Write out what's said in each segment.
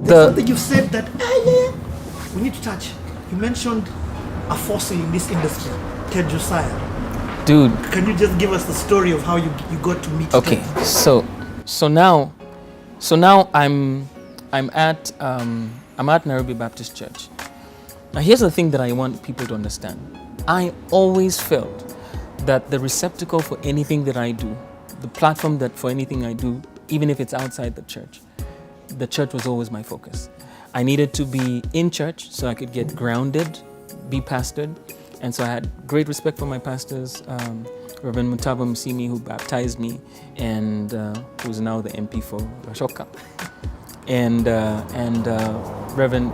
There's something you've said that we need to touch. You mentioned a fossil in this industry, Ted Josiah. Dude, can you just give us the story of how you got to meet okay, Ted? So now I'm at Nairobi Baptist Church. Now here's the thing that I want people to understand. I always felt that the receptacle for anything that I do, the platform that for anything I do, even if it's outside the church was always my focus. I needed to be in church so I could get grounded, be pastored. And so I had great respect for my pastors, Reverend Mutaba Musimi, who baptized me, and who's now the MP for Rashoka, and Reverend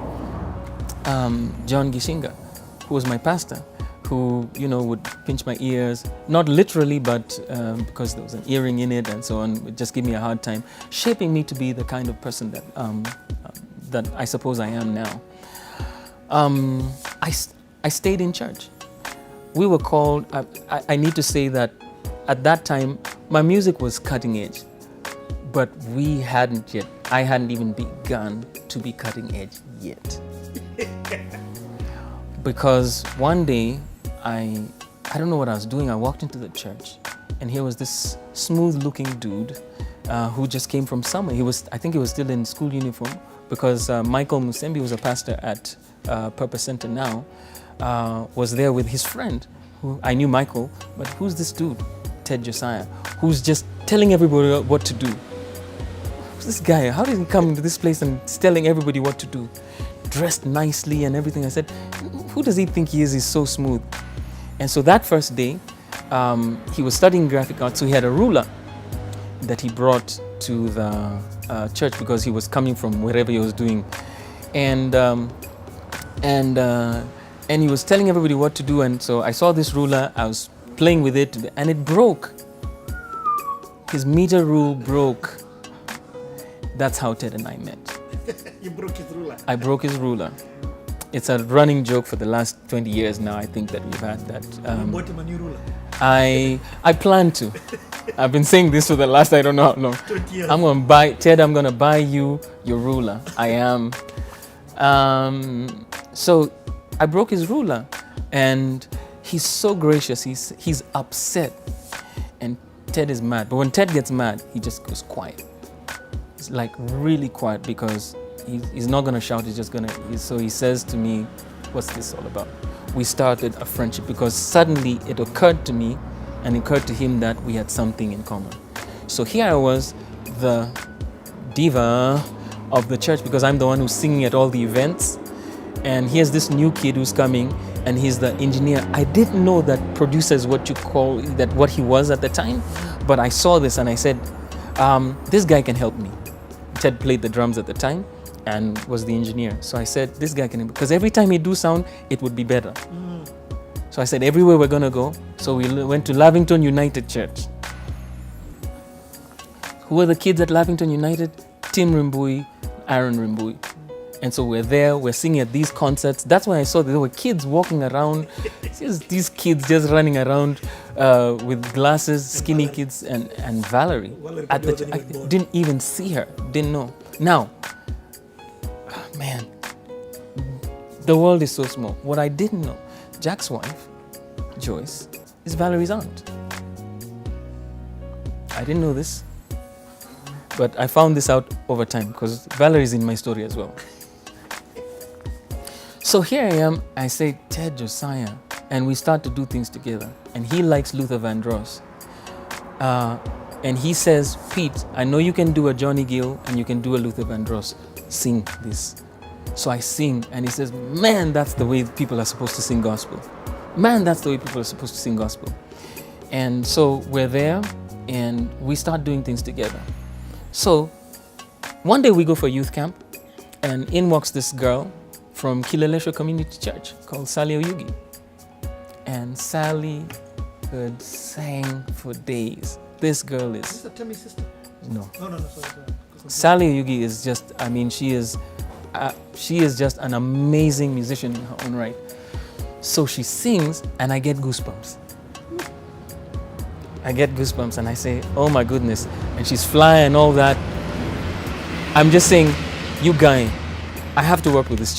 John Gishinga, who was my pastor, who would pinch my ears, not literally, but because there was an earring in it and so on, would just give me a hard time, shaping me to be the kind of person that I suppose I am now. I stayed in church. We were called, I need to say that at that time, my music was cutting edge, but I hadn't even begun to be cutting edge yet. Because one day, I don't know what I was doing, I walked into the church, and here was this smooth-looking dude who just came from somewhere. I think he was still in school uniform, because Michael Musembi, who's a pastor at Purpose Center now, was there with his friend. Who I knew Michael, but who's this dude, Ted Josiah, who's just telling everybody what to do? Who's this guy? How did he come into this place and telling everybody what to do? Dressed nicely and everything. I said, who does he think he is? He's so smooth. And so that first day, he was studying graphic arts, so he had a ruler that he brought to the church because he was coming from wherever he was doing. And he was telling everybody what to do, and so I saw this ruler, I was playing with it, and it broke. His meter rule broke. That's how Ted and I met. You broke his ruler? I broke his ruler. It's a running joke for the last 20 years now, I think, that we've had that. You bought him a new ruler? I plan to. I've been saying this for the last, I don't know how long. 20 years. I'm going to buy you your ruler. I am. So I broke his ruler, and he's so gracious. He's upset, and Ted is mad. But when Ted gets mad, he just goes quiet. It's like really quiet, because he's not going to shout. He's just going to. So he says to me, "What's this all about?" We started a friendship because suddenly it occurred to me, and it occurred to him that we had something in common. So here I was, the diva of the church, because I'm the one who's singing at all the events. And here's this new kid who's coming, and he's the engineer. I didn't know that producer is what he was at the time, but I saw this and I said, this guy can help me. Ted played the drums at the time and was the engineer. So I said, this guy can, because every time he'd do sound, it would be better. So I said, everywhere we're gonna go. So we went to Lavington United Church. Who were the kids at Lavington United? Tim Rimbui, Aaron Rimbui. And so we're there, we're singing at these concerts. That's when I saw that there were kids walking around. These kids just running around with glasses, skinny kids, and Valerie. I didn't even see her, didn't know. Now, man, the world is so small. What I didn't know, Jack's wife, Joyce, is Valerie's aunt. I didn't know this, but I found this out over time because Valerie's in my story as well. So here I am, I say, Ted Josiah, and we start to do things together. And he likes Luther Vandross. And he says, Pete, I know you can do a Johnny Gill and you can do a Luther Vandross. Sing this. So I sing, and he says, man, that's the way people are supposed to sing gospel. Man, that's the way people are supposed to sing gospel. And so we're there, and we start doing things together. So one day we go for youth camp, and in walks this girl from Kileleshwa Community Church called Sally Oyugi. And Sally could sing for days. This girl is... Is that Tammy's sister? No. No, sorry. Sally Oyugi is just, I mean, she is just an amazing musician in her own right. So she sings, and I get goosebumps. And I say, oh my goodness. And she's flying and all that. I'm just saying, you guy, I have to work with this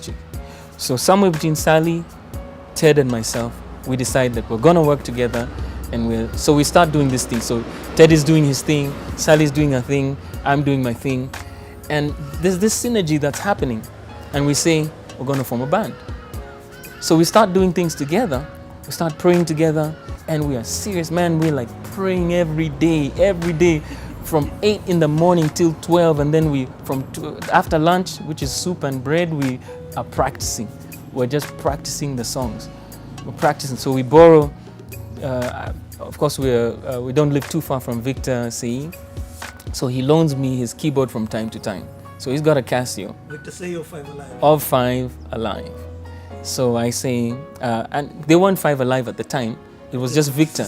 chick. So somewhere between Sally, Ted, and myself, we decide that we're gonna work together, and so we start doing this thing. So Ted is doing his thing, Sally's doing her thing, I'm doing my thing, and there's this synergy that's happening, and we say we're gonna form a band. So we start doing things together, we start praying together, and we are serious, man. We're like praying every day, from 8 in the morning till 12, and then after lunch, which is soup and bread, we are practicing. We're just practicing the songs. We're practicing. So we borrow. Of course, we don't live too far from Victor Sei, so he loans me his keyboard from time to time. So he's got a Casio. Victor Sei of 5 Alive. Of 5 Alive. So I say, and they weren't 5 Alive at the time. It was just Victor.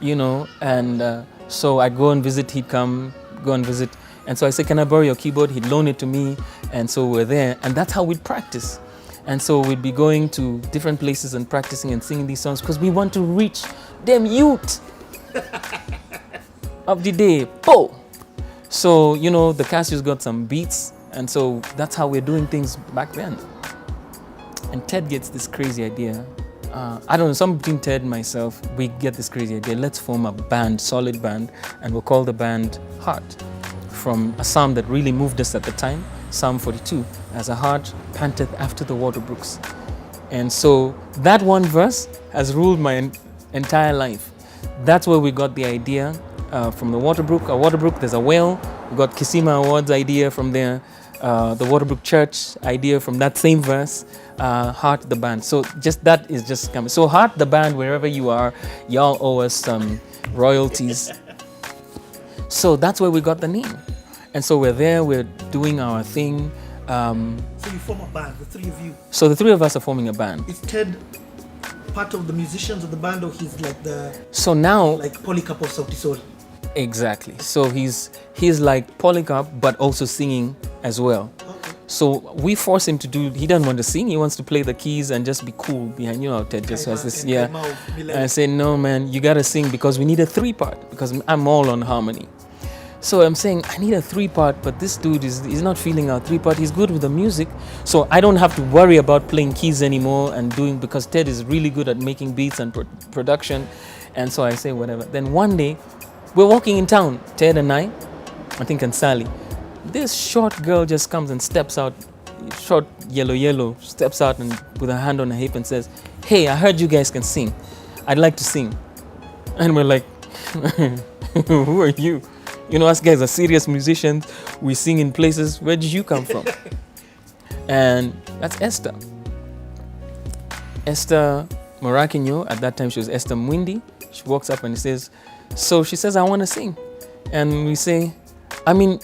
You know, and so I'd go and visit, he'd go and visit. And so I said, can I borrow your keyboard? He'd loan it to me. And so we're there. And that's how we'd practice. And so we'd be going to different places and practicing and singing these songs because we want to reach them youth of the day. Po! So, you know, the Casio's got some beats. And so that's how we're doing things back then. And Ted gets this crazy idea. I don't know, some between Ted and myself, we get this crazy idea. Let's form a band, solid band, and we'll call the band Hart, from a psalm that really moved us at the time, Psalm 42, as a heart panteth after the water brooks. And so that one verse has ruled my entire life. That's where we got the idea from the water brook. A water brook, there's a well. We got Kisima Awards idea from there. The Waterbrook Church idea from that same verse, Hart the band. So that is just coming. So Hart the band, wherever you are, y'all owe us some royalties. So that's where we got the name. And so we're there, we're doing our thing. So you form a band, the three of you. So the three of us are forming a band. Is Ted part of the musicians of the band, or he's like So now, like Polycarp of Sauti Sol? Exactly. So he's like Polycarp, but also singing as well. Okay. So we force him to he doesn't want to sing, he wants to play the keys and just be cool behind, you know, Ted just has this, yeah. And I say, no man, you gotta sing because we need a 3-part, because I'm all on harmony. So I'm saying, I need a 3-part, but this dude he's not feeling our 3-part, he's good with the music. So I don't have to worry about playing keys anymore and because Ted is really good at making beats and production. And so I say, whatever. Then one day, we're walking in town, Ted and I think, and Sally. This short girl just comes and steps out, short yellow, steps out and with her hand on her hip and says, hey, I heard you guys can sing. I'd like to sing. And we're like, who are you? You know, us guys are serious musicians. We sing in places. Where did you come from? And that's Esther. Esther Morakinyo, at that time she was Esther Mwindi. She walks up and says, so she says, I want to sing. And we say, I mean,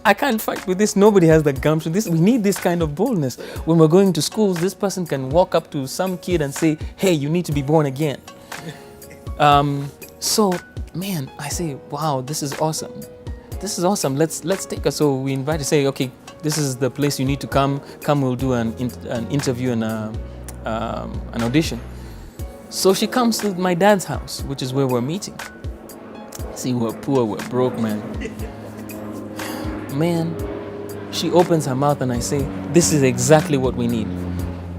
I can't fight with this. Nobody has the gumption. We need this kind of boldness. When we're going to schools, this person can walk up to some kid and say, hey, you need to be born again. So, man, I say, wow, this is awesome. This is awesome. Let's take her. So we invite her, say, okay, this is the place you need to come. Come, we'll do an interview and an audition. So she comes to my dad's house, which is where we're meeting. See, we're poor, we're broke, man. Man, she opens her mouth and I say, this is exactly what we need.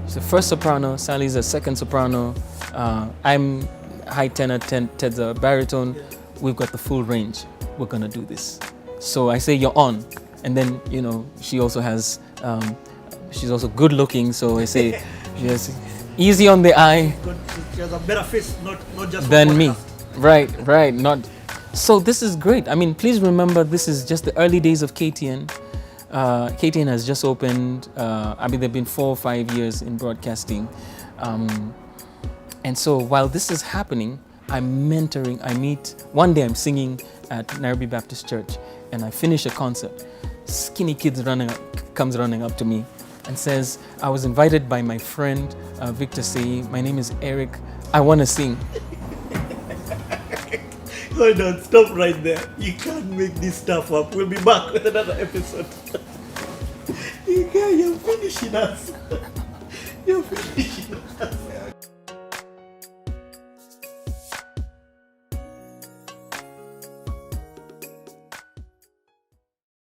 She's the first soprano, Sally's a second soprano, I'm high tenor, Ted's a baritone. We've got the full range. We're gonna do this. So I say, you're on. And then, you know, she also has, she's also good looking, so I say, yes, easy on the eye. She has a better face, not just than me. Right, not. So this is great. I mean, please remember, this is just the early days of KTN. KTN has just opened. I mean, they've been 4 or 5 years in broadcasting. And so while this is happening, I'm mentoring. One day I'm singing at Nairobi Baptist Church, and I finish a concert. Skinny kid comes running up to me and says, I was invited by my friend, Victor Sei. My name is Eric. I want to sing. Hold on, stop right there. You can't make this stuff up. We'll be back with another episode. You're finishing us. You're finishing us.